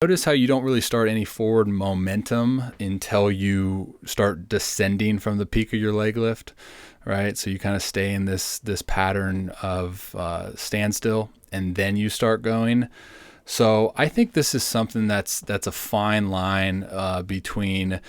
Notice how you don't really start any forward momentum until you start descending from the peak of your leg lift, right? So you kind of stay in this pattern of standstill, and then you start going. So I think this is something that's a fine line between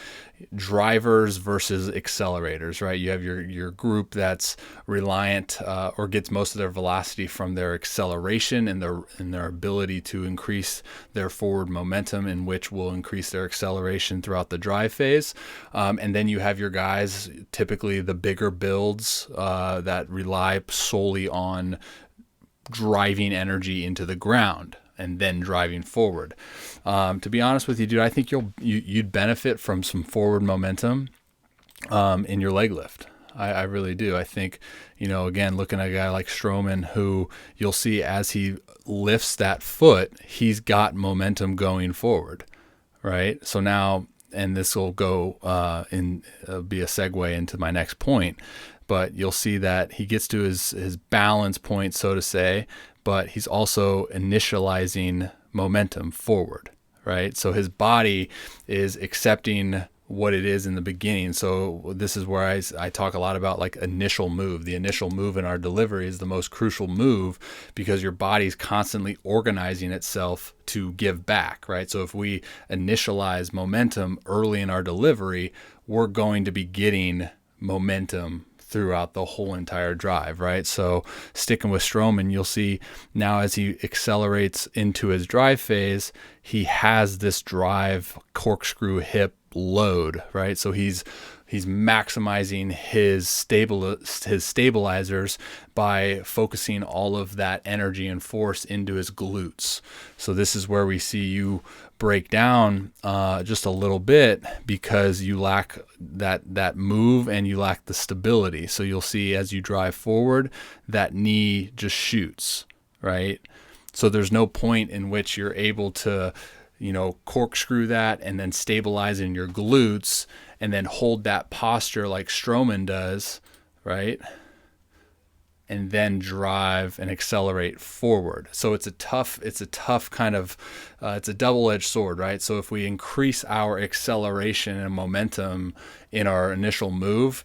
drivers versus accelerators, right? You have your group that's reliant or gets most of their velocity from their acceleration and their ability to increase their forward momentum, in which will increase their acceleration throughout the drive phase. And then you have your guys, typically the bigger builds that rely solely on driving energy into the ground and then driving forward. To be honest with you, dude, I think you'd benefit from some forward momentum in your leg lift. I really do. I think, again, looking at a guy like Stroman, who you'll see as he lifts that foot, he's got momentum going forward, right? So now, and this will go be a segue into my next point, but you'll see that he gets to his balance point, so to say, but he's also initializing momentum forward, right? So his body is accepting what it is in the beginning. So this is where I talk a lot about like initial move. The initial move in our delivery is the most crucial move, because your body's constantly organizing itself to give back, right? So if we initialize momentum early in our delivery, we're going to be getting momentum throughout the whole entire drive, right? So sticking with Stroman, you'll see now as he accelerates into his drive phase, he has this drive corkscrew hip load, right? So he's maximizing his stabilizers by focusing all of that energy and force into his glutes. So this is where we see you break down just a little bit, because you lack that move and you lack the stability. So you'll see as you drive forward, that knee just shoots, right? So there's no point in which you're able to corkscrew that and then stabilize in your glutes and then hold that posture like Stroman does, right? And then drive and accelerate forward. So it's a tough kind of, it's a double-edged sword, right? So if we increase our acceleration and momentum in our initial move,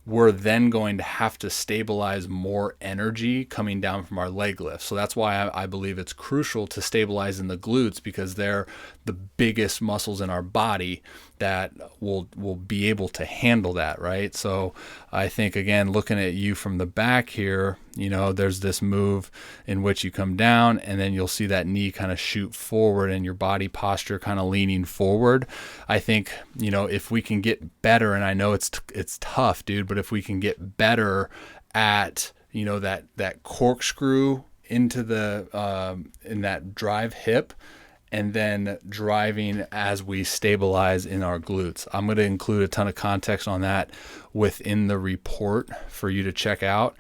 we're then going to have to stabilize more energy coming down from our leg lift. So that's why I believe it's crucial to stabilize in the glutes, because they're the biggest muscles in our body that will be able to handle that, right? So I think, again, looking at you from the back here, there's this move in which you come down and then you'll see that knee kind of shoot forward and your body posture kind of leaning forward. I think, if we can get better, and I know it's tough, dude, but if we can get better at, that corkscrew into the, in that drive hip, and then driving as we stabilize in our glutes. I'm going to include a ton of context on that within the report for you to check out.